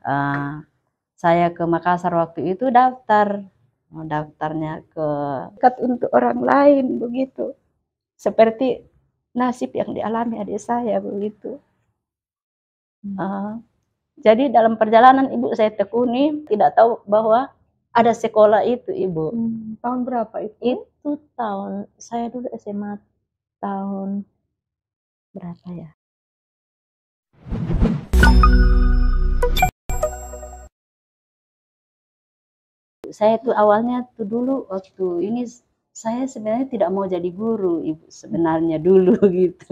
Uh, saya ke Makassar waktu itu daftarnya ke untuk orang lain begitu. Seperti nasib yang dialami adik saya begitu. Jadi dalam perjalanan ibu saya tekuni, tidak tahu bahwa ada sekolah itu ibu. Tahun berapa itu? Itu tahun, saya dulu SMA tahun berapa ya? Saya tuh awalnya tuh dulu waktu ini saya sebenarnya tidak mau jadi guru ibu sebenarnya dulu gitu.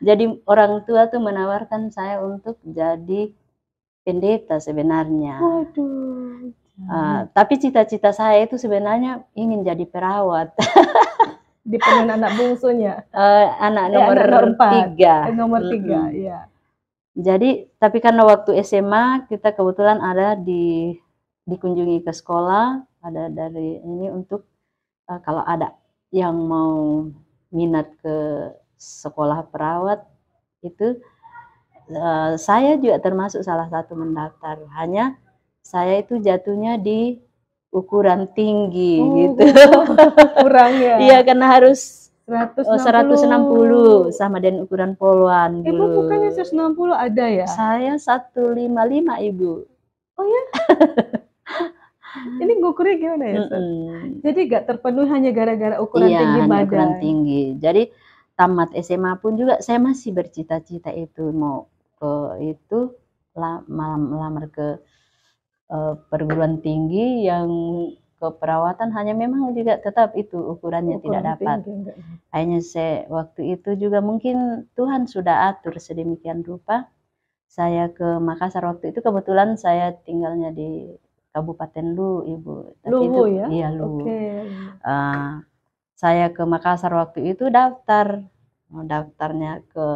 Jadi orang tua tuh menawarkan saya untuk jadi pendeta sebenarnya. Waduh. Tapi cita-cita saya itu sebenarnya ingin jadi perawat. Dipenuhi anak bungsunya. Anak nomor 3. Nomor 3, ya. Jadi, tapi karena waktu SMA kita kebetulan ada dikunjungi ke sekolah, ada dari ini untuk kalau ada yang mau minat ke sekolah perawat itu saya juga termasuk salah satu mendaftar. Hanya saya itu jatuhnya di ukuran tinggi gitu. Kurang ya. Iya, karena harus 160 sama dengan ukuran poluan. Ibu bukannya 160 ada ya? Saya 155 ibu. Oh ya? Ini ngukurnya gimana ya? Jadi gak terpenuhi hanya gara-gara ukuran tinggi badan. Ukuran tinggi. Jadi tamat SMA pun juga saya masih bercita-cita itu mau itu melamar ke perguruan tinggi yang keperawatan, hanya memang juga tetap itu ukurannya tidak dapat. Hanya waktu itu juga mungkin Tuhan sudah atur sedemikian rupa. Saya ke Makassar waktu itu kebetulan saya tinggalnya di Kabupaten Luwu ibu. Luwu ya? Iya Luwu. Saya ke Makassar waktu itu daftarnya ke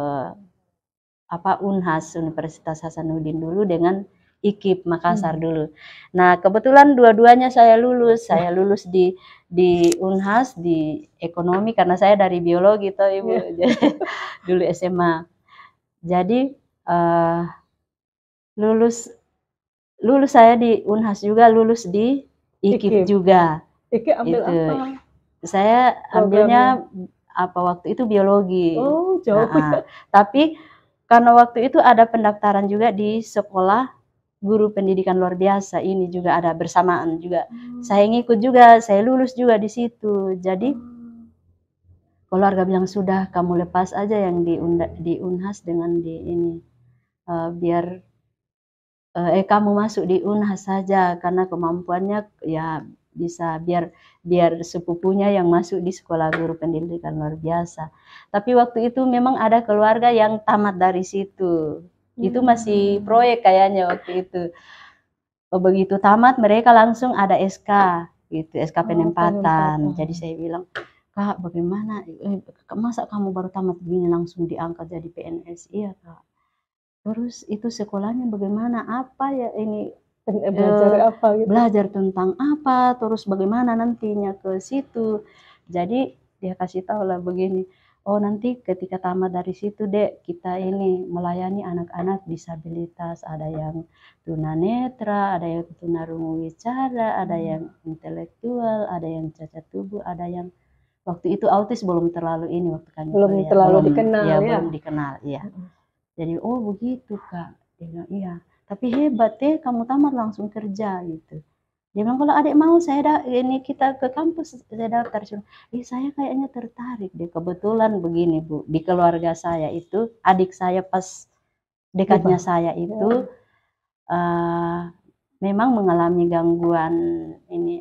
Unhas, Universitas Hasanuddin dulu dengan IKIP Makassar dulu. Nah kebetulan dua-duanya saya lulus. Saya lulus di Unhas di ekonomi karena saya dari biologi toh ibu. Dulu SMA. Jadi lulus saya di Unhas juga, lulus di IKIP juga. IKIP ambil apa? Saya ambilnya waktu itu biologi. Oh jauh. Tapi karena waktu itu ada pendaftaran juga di sekolah guru pendidikan luar biasa, ini juga ada bersamaan juga. Saya ngikut juga, saya lulus juga di situ. Jadi keluarga bilang sudah kamu lepas aja yang di Unhas dengan di ini. Biar kamu masuk di Unhas saja karena kemampuannya ya bisa biar sepupunya yang masuk di sekolah guru pendidikan luar biasa. Tapi waktu itu memang ada keluarga yang tamat dari situ. Itu masih proyek kayaknya waktu itu. Begitu tamat mereka langsung ada SK gitu, SK penempatan. Jadi saya bilang, Kak bagaimana? Masa kamu baru tamat begini langsung diangkat jadi PNS? Iya Kak. Terus itu sekolahnya bagaimana? Apa ya ini? Belajar apa gitu? Belajar tentang apa? Terus bagaimana nantinya ke situ? Jadi dia kasih tahu lah begini. Oh nanti ketika tamat dari situ Dek, kita ini melayani anak-anak disabilitas. Ada yang tunanetra, ada yang tunarungu wicara, ada yang intelektual, ada yang cacat tubuh, ada yang waktu itu autis belum terlalu ini waktu kami belum terlalu dikenal ya? Belum dikenal, iya. Jadi oh begitu Kak, dia bilang iya. Tapi hebat deh, kamu tamat langsung kerja gitu. Dia bilang kalau adik mau ini kita ke kampus saya daftar. Saya kayaknya tertarik deh. Kebetulan begini Bu, di keluarga saya itu adik saya pas dekatnya saya itu memang mengalami gangguan ini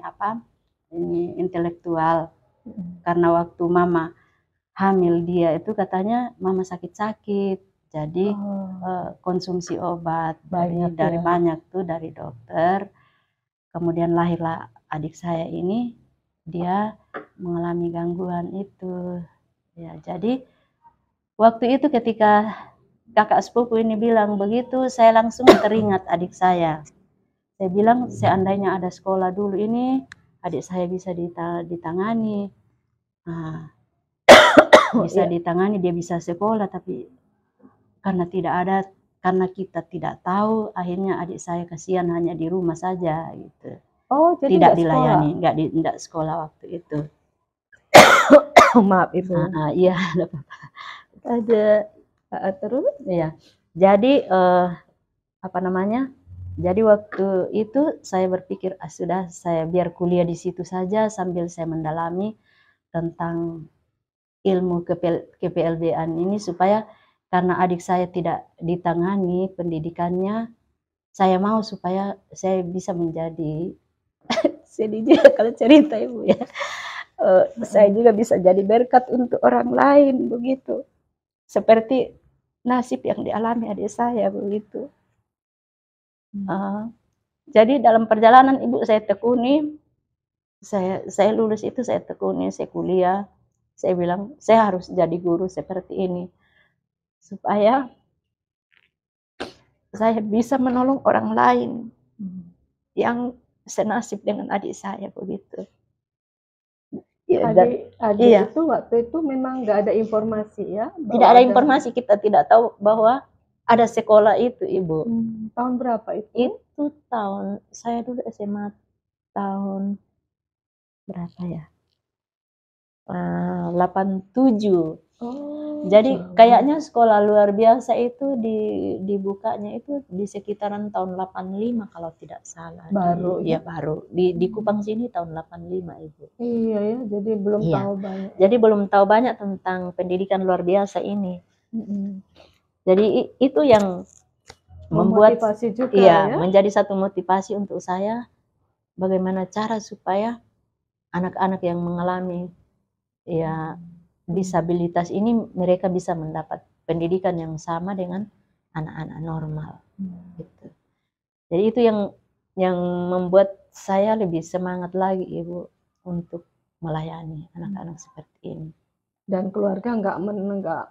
intelektual. Karena waktu mama hamil dia itu katanya mama sakit-sakit. Jadi konsumsi obat dari banyak tuh dari dokter. Kemudian lahirlah adik saya ini, dia mengalami gangguan itu. Ya, jadi waktu itu ketika kakak sepupu ini bilang begitu, saya langsung teringat adik saya. Saya bilang seandainya ada sekolah dulu ini, adik saya bisa ditangani. Bisa ditangani, dia bisa sekolah, tapi karena tidak ada karena kita tidak tahu, akhirnya adik saya kasihan hanya di rumah saja gitu. Oh, jadi Tidak nggak dilayani, nggak sekolah waktu itu. Maaf Ibu. Iya, nggak apa-apa. Ada terus? Iya. Jadi apa namanya? Jadi waktu itu saya berpikir sudah saya biar kuliah di situ saja sambil saya mendalami tentang ilmu KPLB-an ini supaya karena adik saya tidak ditangani pendidikannya, saya mau supaya saya bisa menjadi sedih juga kalau cerita Ibu ya. Saya juga bisa jadi berkat untuk orang lain begitu. Seperti nasib yang dialami adik saya begitu. Jadi dalam perjalanan Ibu saya tekuni, saya lulus itu saya tekuni, saya kuliah, saya bilang saya harus jadi guru seperti ini supaya saya bisa menolong orang lain yang senasib dengan adik saya begitu. Ya, Adik iya. itu waktu itu memang nggak ada informasi ya? Tidak ada informasi, kita tidak tahu bahwa ada sekolah itu Ibu. Tahun berapa itu? Itu tahun, saya dulu SMA tahun berapa ya? 87. Jadi kayaknya sekolah luar biasa itu dibukanya itu di sekitaran tahun 85 kalau tidak salah. Baru ya? Baru. Di Kupang sini tahun 85 Ibu. Iya ya, jadi belum tahu banyak. Jadi belum tahu banyak tentang pendidikan luar biasa ini. Jadi itu yang membuat juga, ya? menjadi satu motivasi untuk saya bagaimana cara supaya anak-anak yang mengalami disabilitas ini mereka bisa mendapat pendidikan yang sama dengan anak-anak normal. Gitu. Jadi itu yang membuat saya lebih semangat lagi Ibu untuk melayani anak-anak seperti ini. Dan keluarga nggak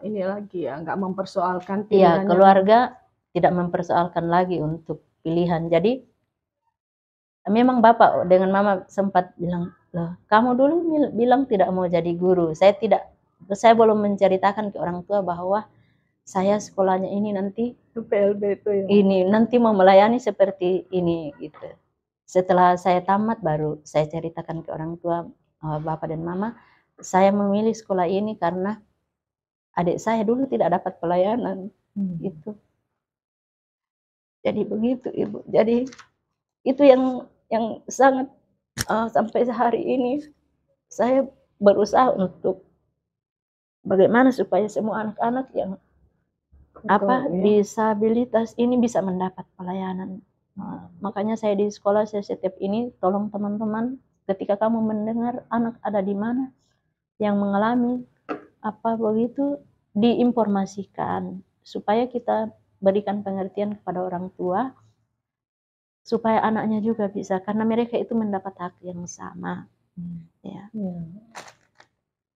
ini lagi ya, nggak mempersoalkan pilihan. Iya, keluarga tidak mempersoalkan lagi untuk pilihan. Jadi memang Bapak dengan Mama sempat bilang, loh, kamu dulu bilang tidak mau jadi guru. Saya belum menceritakan ke orang tua bahwa saya sekolahnya ini nanti PLB itu ya. Ini nanti mau melayani seperti ini gitu. Setelah saya tamat baru saya ceritakan ke orang tua, Bapak dan Mama, saya memilih sekolah ini karena adik saya dulu tidak dapat pelayanan gitu. Jadi begitu Ibu. Jadi itu yang sangat sampai hari ini saya berusaha untuk bagaimana supaya semua anak-anak yang disabilitas ini bisa mendapat pelayanan. Makanya saya di sekolah saya setiap ini tolong teman-teman ketika kamu mendengar anak ada di mana yang mengalami apa begitu diinformasikan supaya kita berikan pengertian kepada orang tua supaya anaknya juga bisa, karena mereka itu mendapat hak yang sama.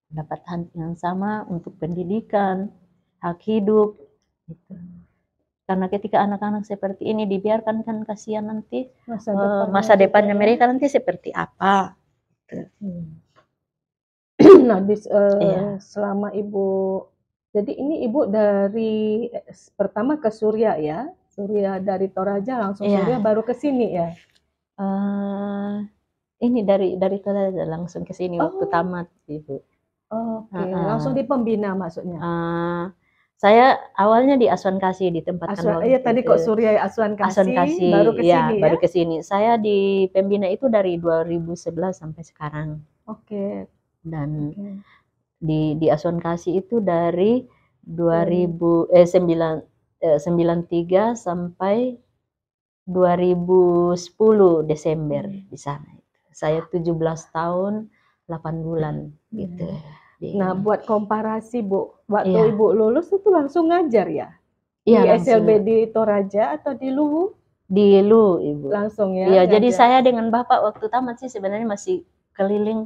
Mendapat hak yang sama untuk pendidikan, hak hidup gitu. Karena ketika anak-anak seperti ini dibiarkan kan kasihan nanti masa depannya mereka nanti seperti apa. Nah, selama Ibu, jadi ini Ibu dari pertama ke Surya ya, Surya dari Toraja langsung Surya baru ke sini ya. Ini dari Toraja langsung ke sini waktu tamat Ibu. Langsung di pembina maksudnya. Saya awalnya di Asuhan Kasih di tempat Iya tadi kok Surya Asuhan Kasih, baru ke sini ya. Baru ke sini. Saya di pembina itu dari 2011 sampai sekarang. Dan di Asuhan Kasih itu dari 93 sampai 2010 Desember di sana. Saya 17 tahun 8 bulan gitu. Nah, buat komparasi Bu, waktu Ibu lulus itu langsung ngajar ya? Di SLB di Toraja atau di Luwu? Di Luwu Ibu. Langsung ya? Iya, jadi saya dengan Bapak waktu tamat sih sebenarnya masih keliling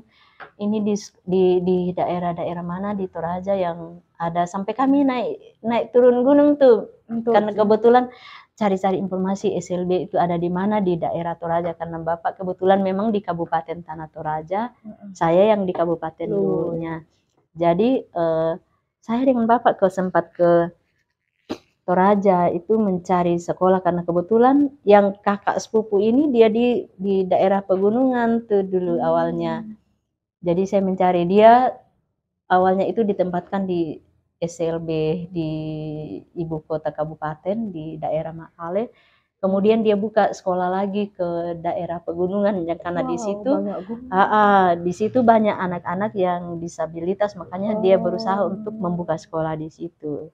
ini di daerah-daerah mana di Toraja yang ada, sampai kami naik turun gunung tuh. Karena kebetulan cari-cari informasi SLB itu ada di mana di daerah Toraja, karena Bapak kebetulan memang di Kabupaten Tanah Toraja, saya yang di Kabupaten Luwunya. Jadi saya dengan Bapak sempat ke Toraja itu mencari sekolah karena kebetulan yang kakak sepupu ini dia di daerah pegunungan tuh dulu awalnya. Jadi saya mencari dia awalnya itu ditempatkan di SLB di ibu kota kabupaten di daerah Makale. Kemudian dia buka sekolah lagi ke daerah pegunungan yang karena di situ banyak anak-anak yang disabilitas, makanya dia berusaha untuk membuka sekolah di situ.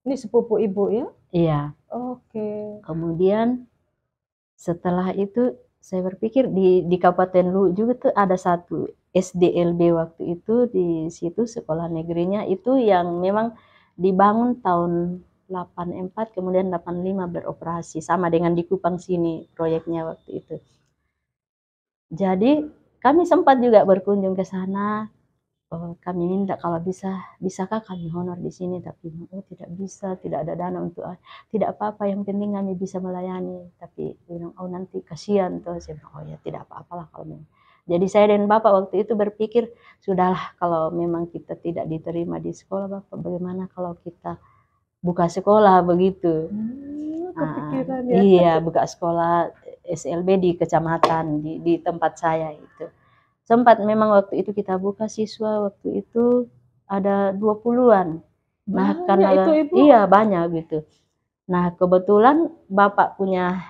Ini sepupu ibu ya? Iya. Oke. Kemudian setelah itu saya berpikir di Kabupaten Luwu juga tuh ada satu SDLB waktu itu, di situ sekolah negerinya itu yang memang dibangun tahun 84 kemudian 85 beroperasi, sama dengan di Kupang sini proyeknya waktu itu. Jadi kami sempat juga berkunjung ke sana. Kami minta kalau bisakah kami honor di sini, tapi tidak bisa, tidak ada dana untuk tidak apa-apa, yang penting kami bisa melayani. Tapi bilang nanti kasihan tuh. Saya bilang ya tidak apa-apalah kalau memang. Jadi saya dan Bapak waktu itu berpikir, sudahlah kalau memang kita tidak diterima di sekolah, Bapak bagaimana kalau kita buka sekolah begitu. Kepikiran ya. Iya, buka sekolah SLB di kecamatan di tempat saya itu. Sempat memang waktu itu kita buka siswa waktu itu ada 20-an. Nah, karena itu, Ibu. Iya, banyak gitu. Nah, kebetulan Bapak punya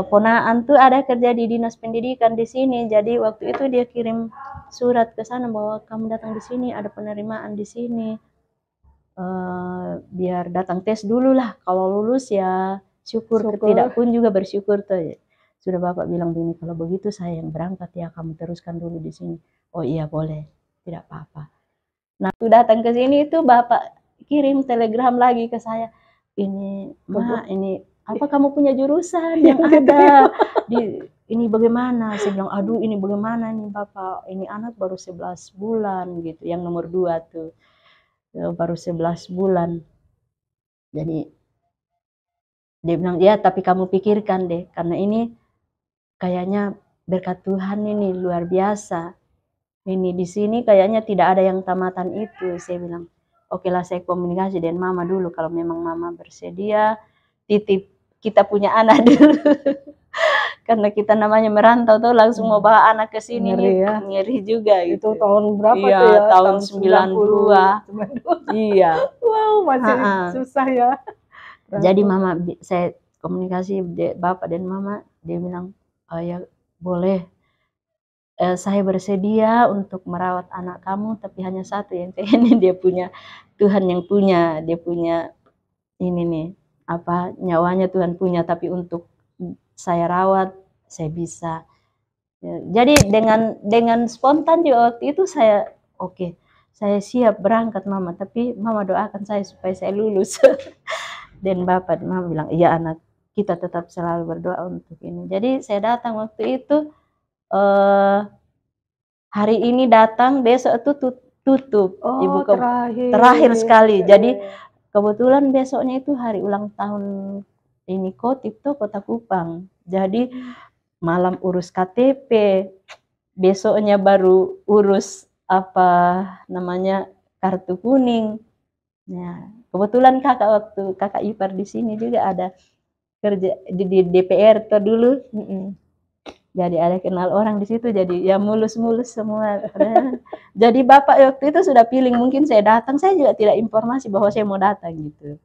ponaan tuh ada kerja di dinas pendidikan di sini. Jadi waktu itu dia kirim surat ke sana bahwa kamu datang di sini, ada penerimaan di sini. Biar datang tes dulu lah. Kalau lulus ya syukur. Tidak pun juga bersyukur tuh. Sudah Bapak bilang begini, kalau begitu saya yang berangkat ya, kamu teruskan dulu di sini. Oh iya boleh, tidak apa-apa. Nah, sudah datang ke sini itu Bapak kirim telegram lagi ke saya. Ini, Ma, ini apa kamu punya jurusan yang ada ini bagaimana? Saya bilang, aduh ini bagaimana nih Bapak, ini anak baru 11 bulan gitu, yang nomor 2 tuh. Baru 11 bulan. Jadi dia bilang, ya tapi kamu pikirkan deh, karena ini kayaknya berkat Tuhan ini luar biasa. Ini di sini kayaknya tidak ada yang tamatan itu. Saya bilang, oke lah saya komunikasi dengan Mama dulu. Kalau memang Mama bersedia, titip kita punya anak dulu. Karena kita namanya merantau tuh langsung mau bawa anak ke sini nih, ngeri juga gitu. Itu tahun berapa tuh ya? Tahun 92. Iya. Wow, masih susah ya. Jadi Mama, saya komunikasi Bapak dan Mama, dia bilang, ya boleh, saya bersedia untuk merawat anak kamu, tapi hanya satu yang pengen dia punya, Tuhan yang punya, dia punya ini nih, apa nyawanya Tuhan punya, tapi untuk saya rawat saya bisa. Jadi dengan spontan juga waktu itu saya oke, saya siap berangkat Mama, tapi Mama doakan saya supaya saya lulus. Dan Bapak dan Mama bilang, iya anak, kita tetap selalu berdoa untuk ini. Jadi saya datang waktu itu, hari ini datang, besok itu tutup. Ibu terakhir sekali. Jadi kebetulan besoknya itu hari ulang tahun ini Kotip tuh Kota Kupang. Jadi malam urus KTP, besoknya baru urus apa namanya kartu kuning. Ya, kebetulan kakak ipar di sini juga ada kerja di DPR tuh dulu. Jadi ada kenal orang di situ, jadi ya mulus-mulus semua. Jadi Bapak waktu itu sudah feeling mungkin saya datang, saya juga tidak informasi bahwa saya mau datang gitu.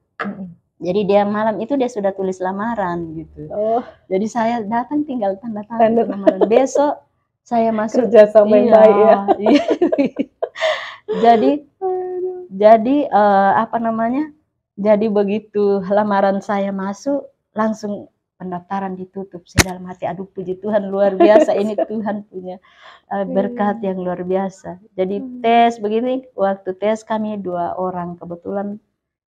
Jadi dia malam itu dia sudah tulis lamaran gitu. Jadi saya datang tinggal tanda tangan lamaran. Besok saya masuk kerja sama yang baik ya. Jadi apa namanya? Jadi begitu lamaran saya masuk, langsung pendaftaran ditutup. Saya dalam hati, aduh puji Tuhan luar biasa, ini Tuhan punya berkat yang luar biasa. Jadi tes begini, waktu tes kami 2 orang, kebetulan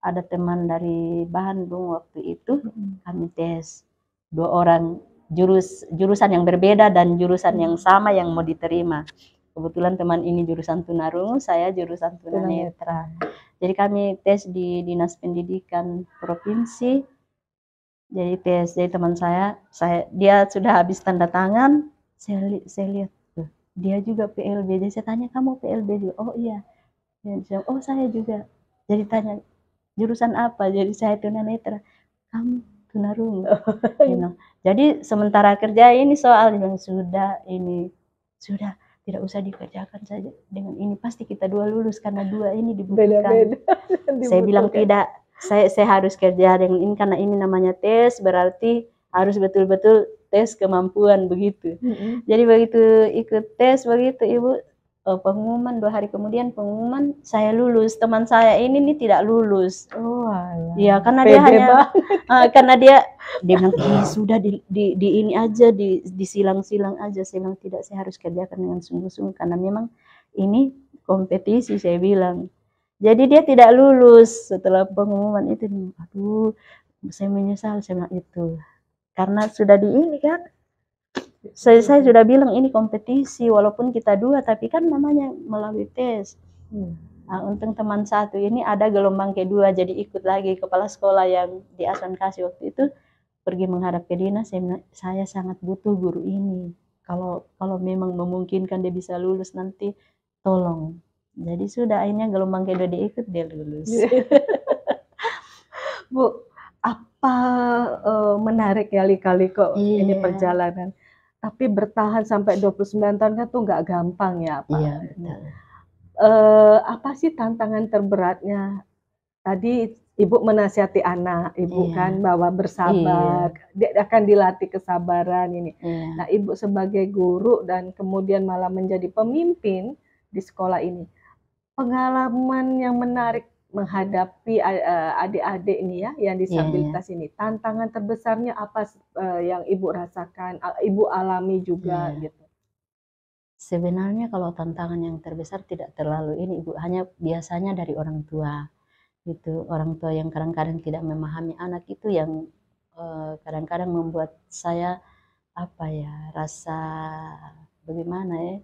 ada teman dari Bandung waktu itu, kami tes 2 orang jurusan yang berbeda dan jurusan yang sama yang mau diterima. Kebetulan teman ini jurusan tunarungu, saya jurusan tunanetra. Jadi kami tes di Dinas Pendidikan Provinsi. Jadi teman saya dia sudah habis tanda tangan, saya lihat dia juga PLB. Jadi saya tanya, kamu PLB juga? Oh iya. Oh saya juga. Jadi tanya, jurusan apa? Jadi saya tunanetra. Kamu tunarungu. Jadi sementara kerja ini soal yang sudah ini sudah tidak usah dikerjakan saja dengan ini, pasti kita dua lulus karena dua ini dibutuhkan. Beda-beda. Saya bilang tidak, saya harus kerja dengan ini karena ini namanya tes, berarti harus betul-betul tes kemampuan begitu. Jadi begitu ikut tes begitu Ibu, pengumuman 2 hari kemudian pengumuman saya lulus, teman saya ini nih tidak lulus. Oh alah. Ya karena dia hanya karena dia bilang sudah di ini aja disilang-silang aja. Saya bilang tidak, saya harus kerjakan dengan sungguh-sungguh karena memang ini kompetisi, saya bilang. Jadi dia tidak lulus setelah pengumuman itu. Aduh, saya menyesal, saya bilang itu. Karena sudah di ini kan. Saya sudah bilang ini kompetisi, walaupun kita dua, tapi kan namanya melalui tes. Nah, untung teman satu ini ada gelombang kedua, jadi ikut lagi kepala sekolah yang di Asuhan Kasih waktu itu pergi menghadap ke dinas. Saya sangat butuh guru ini. Kalau memang memungkinkan dia bisa lulus nanti, tolong. Jadi sudah akhirnya gelombang kedua dia ikut, dia lulus. Bu, apa menarik kali-kali kok ini perjalanan. Tapi bertahan sampai 29 tahun kan tuh nggak gampang ya, Pak. Iya, betul. Apa sih tantangan terberatnya? Tadi Ibu menasihati anak, Ibu kan bahwa bersabar, dia akan dilatih kesabaran ini. Nah, Ibu sebagai guru dan kemudian malah menjadi pemimpin di sekolah ini, pengalaman yang menarik menghadapi adik-adik ini ya, yang disabilitas ini, tantangan terbesarnya apa yang Ibu rasakan, Ibu alami juga gitu? Sebenarnya kalau tantangan yang terbesar tidak terlalu ini Ibu, hanya biasanya dari orang tua. Gitu, orang tua yang kadang-kadang tidak memahami anak itu yang kadang-kadang membuat saya apa ya, rasa bagaimana ya.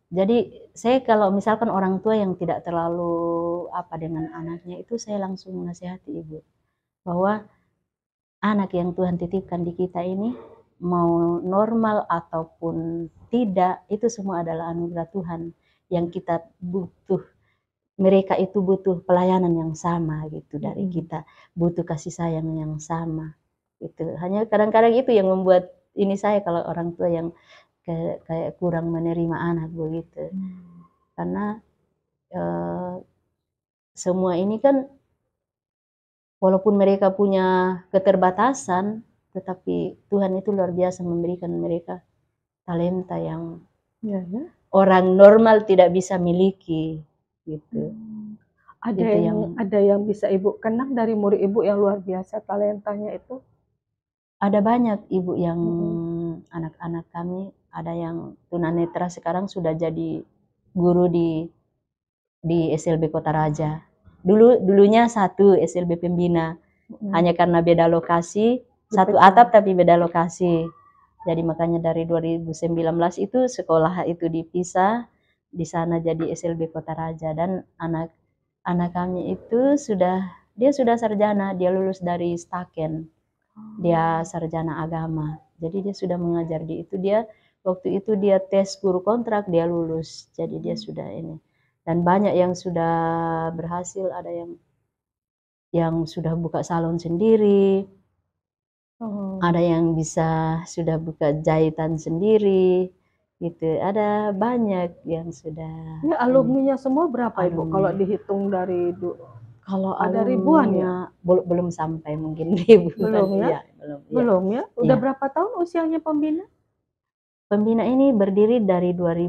Jadi saya kalau misalkan orang tua yang tidak terlalu apa dengan anaknya itu, saya langsung menasihati Ibu bahwa anak yang Tuhan titipkan di kita ini mau normal ataupun tidak, itu semua adalah anugerah Tuhan yang kita butuh. Mereka itu butuh pelayanan yang sama gitu dari kita, butuh kasih sayang yang sama gitu. Hanya kadang-kadang itu yang membuat ini saya kalau orang tua yang kayak kurang menerima anak begitu. Karena semua ini kan walaupun mereka punya keterbatasan, tetapi Tuhan itu luar biasa memberikan mereka talenta yang orang normal tidak bisa miliki. Gitu. Ada yang bisa Ibu kenang dari murid Ibu yang luar biasa talentanya itu? Ada banyak Ibu yang anak-anak kami, ada yang tunanetra sekarang sudah jadi guru di SLB Kota Raja. Dulunya satu SLB Pembina, hanya karena beda lokasi, satu atap tapi beda lokasi. Jadi makanya dari 2019 itu sekolah itu dipisah. Di sana jadi SLB Kota Raja, dan anak kami itu dia sudah sarjana, dia lulus dari Staken, dia sarjana agama, jadi dia sudah mengajar di itu. Dia waktu itu dia tes guru kontrak, dia lulus, jadi dia sudah ini, dan banyak yang sudah berhasil, ada yang sudah buka salon sendiri, ada yang bisa sudah buka jahitan sendiri. Gitu, ada banyak yang sudah. Ini alumninya semua berapa Ibu kalau dihitung dari kalau ada ribuan ya? Belum sampai mungkin ribuan. Belum ya? Belum ya? Udah berapa tahun usianya pembina? Pembina ini berdiri dari 2005.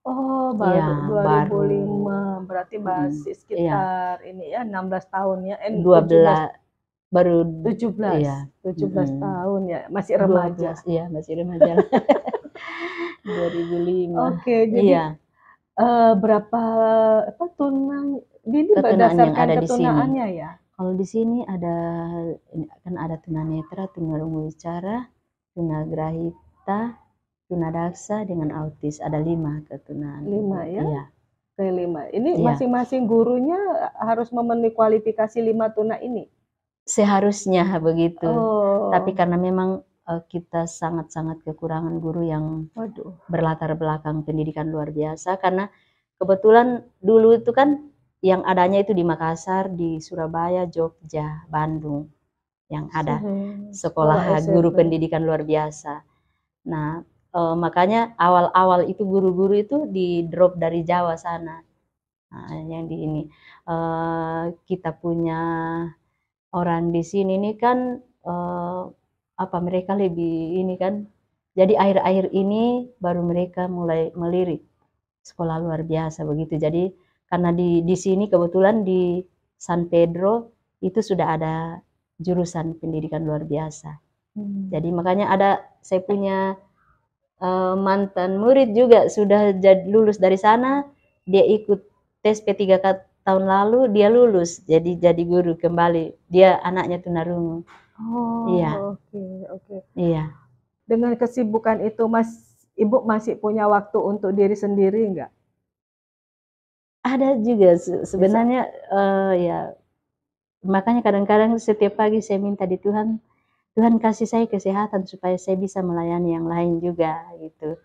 Oh, baru 2005. Berarti masih sekitar ini ya 16 tahun ya. 12 baru 17. Iya. 17 tahun ya, masih remaja. 12, iya, masih remaja. 2005. Jadi berapa ini berdasarkan ketunaannya ya? Kalau di sini ada tunanetra, tunarungu wicara, tunagrahita, tunadaksa dengan autis. Ada 5 ketunaan. 5 ya? Iya. 5. Ini masing-masing gurunya harus memenuhi kualifikasi 5 tuna ini? Seharusnya begitu. Tapi karena memang kita sangat-sangat kekurangan guru yang berlatar belakang pendidikan luar biasa, karena kebetulan dulu itu kan yang adanya itu di Makassar, di Surabaya, Jogja, Bandung, yang ada sekolah guru pendidikan luar biasa. Nah, makanya awal-awal itu guru-guru itu di drop dari Jawa sana. Nah, yang di ini kita punya orang di sini nih kan apa mereka lebih ini kan. Jadi akhir-akhir ini baru mereka mulai melirik sekolah luar biasa begitu. Jadi karena di sini kebetulan di San Pedro itu sudah ada jurusan pendidikan luar biasa. Jadi makanya ada saya punya mantan murid juga sudah lulus dari sana, dia ikut tes P3 tahun lalu, dia lulus jadi guru kembali. Dia anaknya tunarungu. Oh, iya. Oke. Iya. Dengan kesibukan itu, Ibu masih punya waktu untuk diri sendiri enggak? Ada juga sebenarnya ya. Makanya kadang-kadang setiap pagi saya minta di Tuhan, Tuhan kasih saya kesehatan supaya saya bisa melayani yang lain juga gitu.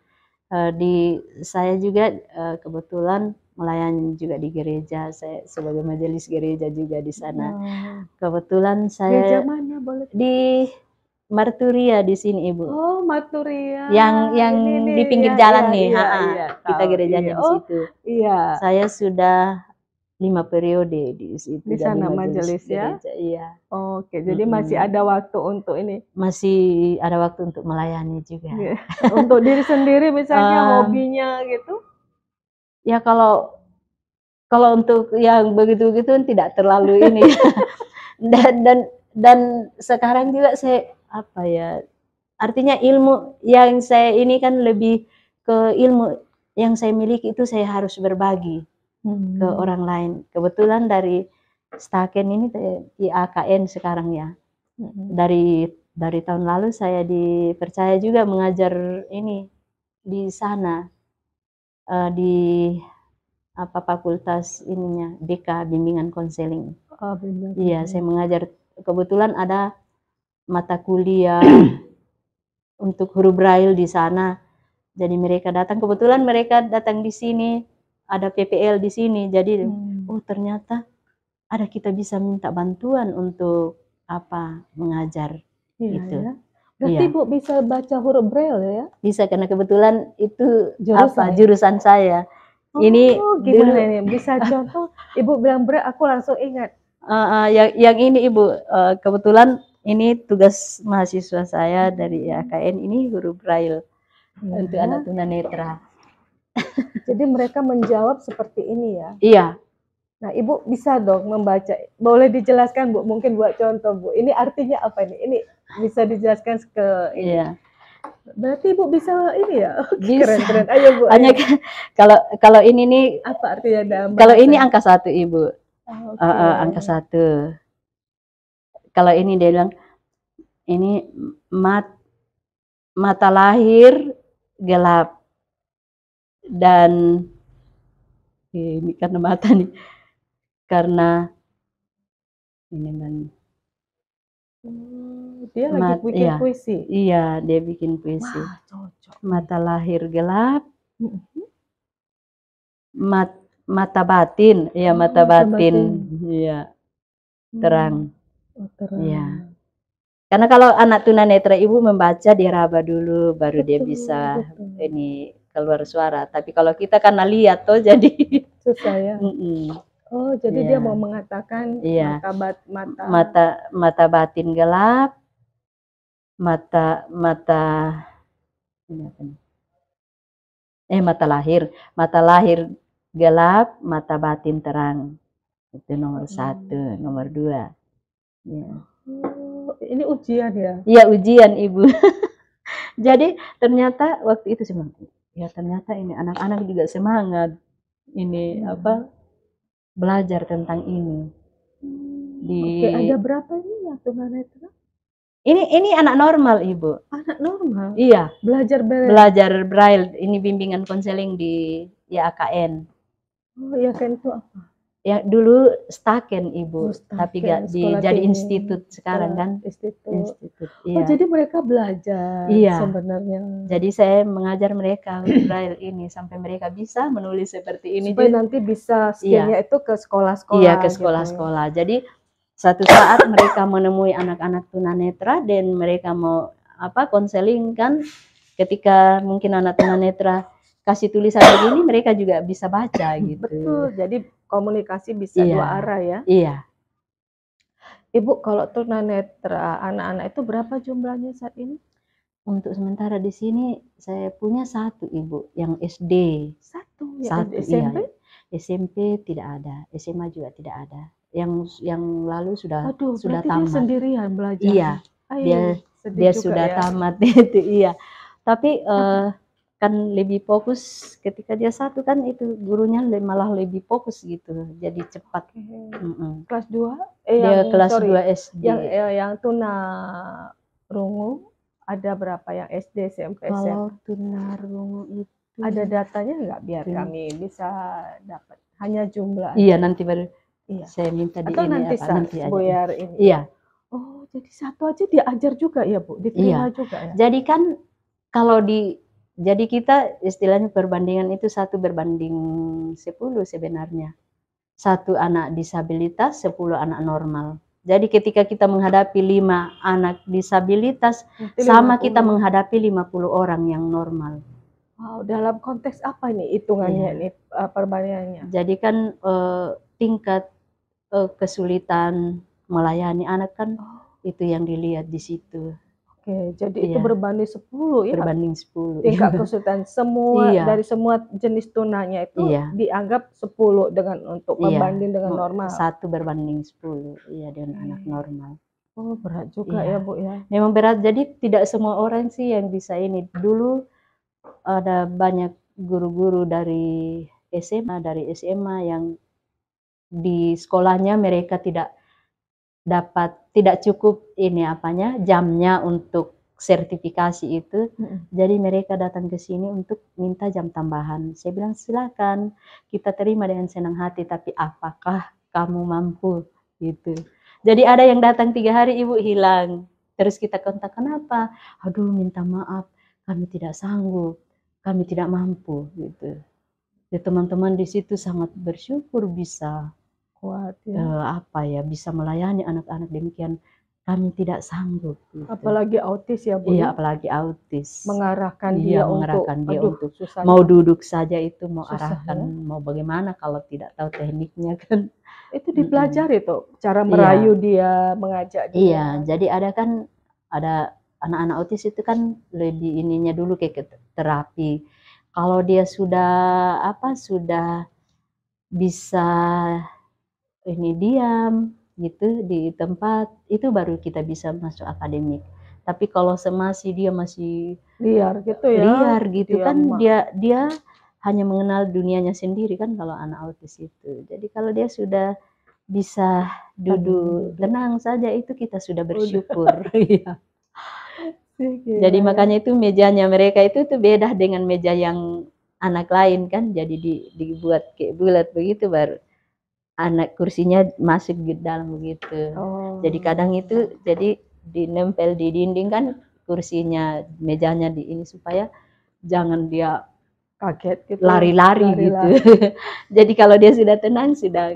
Saya juga kebetulan melayani juga di gereja, saya sebagai majelis gereja juga di sana. Kebetulan saya gereja mana boleh? Di Marturia di sini, Ibu. Oh, Marturia. Yang di pinggir jalan nih, kita gerejanya di situ. Iya. Saya sudah 5 periode di situ. Di sana majelis ya? Gereja, iya. Oke, jadi masih ada waktu untuk ini? Masih ada waktu untuk melayani juga. Untuk diri sendiri misalnya hobinya gitu? Ya kalau untuk yang begitu-begitu tidak terlalu ini. Dan sekarang juga saya apa ya, artinya ilmu yang saya ini kan lebih ke ilmu yang saya miliki itu saya harus berbagi ke orang lain. Kebetulan dari Staken ini di AKN sekarang ya. Dari tahun lalu saya dipercaya juga mengajar ini di sana di apa fakultas ininya BK bimbingan konseling. Iya, saya mengajar. Kebetulan ada mata kuliah untuk huruf braille di sana. Jadi mereka datang, kebetulan mereka datang di sini, ada PPL di sini. Jadi oh ternyata ada kita bisa minta bantuan untuk apa mengajar gitu. Ya. Berarti Ibu bisa baca huruf braille ya? Bisa, karena kebetulan itu jurusan saya. Ini gimana ini? Bisa contoh? Ibu bilang braille, aku langsung ingat. Yang ini Ibu, kebetulan ini tugas mahasiswa saya dari AKN, ini huruf braille untuk anak tunanetra. Jadi mereka menjawab seperti ini ya? Iya. Nah, Ibu bisa dong membaca. Boleh dijelaskan Bu, mungkin buat contoh Bu. Ini artinya apa ini? Ini bisa dijelaskan ke ini. Iya. Berarti Ibu bisa ini ya? Bisa. Keren. Ayo Bu. Hanya kalau ini nih apa artinya? Kalau ini angka 1 Ibu. Angka 1. Kalau ini dia bilang ini mata lahir gelap, dan ini karena mata nih, karena ini kan dia lagi bikin puisi. Iya, dia bikin puisi. Wah, cocok. Mata lahir gelap, mata batin, ya mata batin, iya terang. Terang. Iya. Karena kalau anak tunanetra Ibu membaca diraba dulu, baru dia bisa ini keluar suara. Tapi kalau kita karena lihat tuh jadi susah ya. Oh, jadi dia mau mengatakan mata batin gelap, mata lahir gelap, mata batin terang. Itu nomor 1, nomor 2. Ya. Ini ujian ya? Iya, ujian Ibu. Jadi ternyata waktu itu semangat. Ya ternyata ini anak-anak juga semangat. Ini apa? Belajar tentang ini. Ada berapa ini yang tunanetra? Ini anak normal Ibu. Anak normal? Iya. Belajar braille. Ini bimbingan konseling di AKN. Oh, AKN itu apa? yang dulu Staken Ibu, tapi Staken, sekolah jadi tinggi. institut sekarang kan. Institut. Iya. Oh, jadi mereka belajar sebenarnya. Jadi saya mengajar mereka huruf Braille ini sampai mereka bisa menulis seperti ini. Supaya nanti bisa scan-nya itu ke sekolah-sekolah. Iya, ke sekolah-sekolah. Gitu. Jadi satu saat mereka menemui anak-anak tunanetra dan mereka mau konseling kan, ketika mungkin anak tunanetra kasih tulisan begini, mereka juga bisa baca gitu. Betul, jadi komunikasi bisa dua arah ya. Iya. Ibu, kalau tunanetra anak-anak itu berapa jumlahnya saat ini? Untuk sementara di sini saya punya satu Ibu, yang SD. Satu, SMP? Iya. SMP tidak ada, SMA juga tidak ada. Yang lalu sudah tamat. Dia sendirian belajar. Iya, dia sudah tamat itu iya. Tapi kan lebih fokus ketika dia satu kan itu gurunya malah lebih fokus gitu, jadi cepat. Kelas 2? Dia kelas 2 SD. Yang tunarungu ada berapa yang SD, SMP, SMA? Kalau tunarungu itu ada datanya nggak biar kami bisa dapat? Hanya jumlah. Iya, nanti baru saya minta di atau ini nanti Boyar ini. Iya. Oh, jadi satu aja diajar juga ya Bu, diterima juga ya. Jadi kan kalau jadi kita istilahnya perbandingan itu 1 berbanding 10 sebenarnya. 1 anak disabilitas, 10 anak normal. Jadi ketika kita menghadapi 5 anak disabilitas, sama kita menghadapi 50 orang yang normal. Wow, dalam konteks apa ini hitungannya ini perbandingannya? Jadi kan tingkat kesulitan melayani anak kan itu yang dilihat di situ. Oke, jadi itu berbanding 10 ya? Berbanding 10. Tingkat kesulitan semua dari semua jenis tunanya itu dianggap 10 untuk membanding dengan normal. 1 berbanding 10 dengan anak normal. Oh, berat juga ya Bu ya. Memang berat, jadi tidak semua orang sih yang bisa ini. Dulu ada banyak guru-guru dari SMA, dari SMA yang di sekolahnya mereka tidak cukup jamnya untuk sertifikasi itu. Jadi mereka datang ke sini untuk minta jam tambahan. Saya bilang silakan, kita terima dengan senang hati, tapi apakah kamu mampu gitu. Jadi ada yang datang 3 hari Ibu hilang. Terus kita kontak, kenapa? Aduh, minta maaf, kami tidak sanggup, kami tidak mampu gitu. Ya, teman-teman di situ sangat bersyukur bisa kuat bisa melayani anak-anak demikian. Kami tidak sanggup gitu. Apalagi autis ya Bu. Iya, apalagi autis. Mengarahkan dia untuk mau duduk saja itu mau arahkan mau bagaimana kalau tidak tahu tekniknya kan. Itu dipelajari tuh cara merayu dia, mengajak dia. Iya, jadi ada anak-anak autis itu kan lebih ininya dulu kayak terapi. Kalau dia sudah bisa diam gitu di tempat, itu baru kita bisa masuk akademik. Tapi kalau dia masih liar gitu kan dia hanya mengenal dunianya sendiri kan kalau anak autis itu. Jadi kalau dia sudah bisa duduk tenang saja itu kita sudah bersyukur. Jadi makanya itu mejanya mereka itu tuh beda dengan meja yang anak lain kan, jadi dibuat kayak bulat begitu baru anak kursinya masuk di dalam begitu. Jadi kadang itu jadi dinempel di dinding kan kursinya, mejanya di ini supaya jangan dia kaget gitu, lari-lari gitu. Jadi kalau dia sudah tenang sudah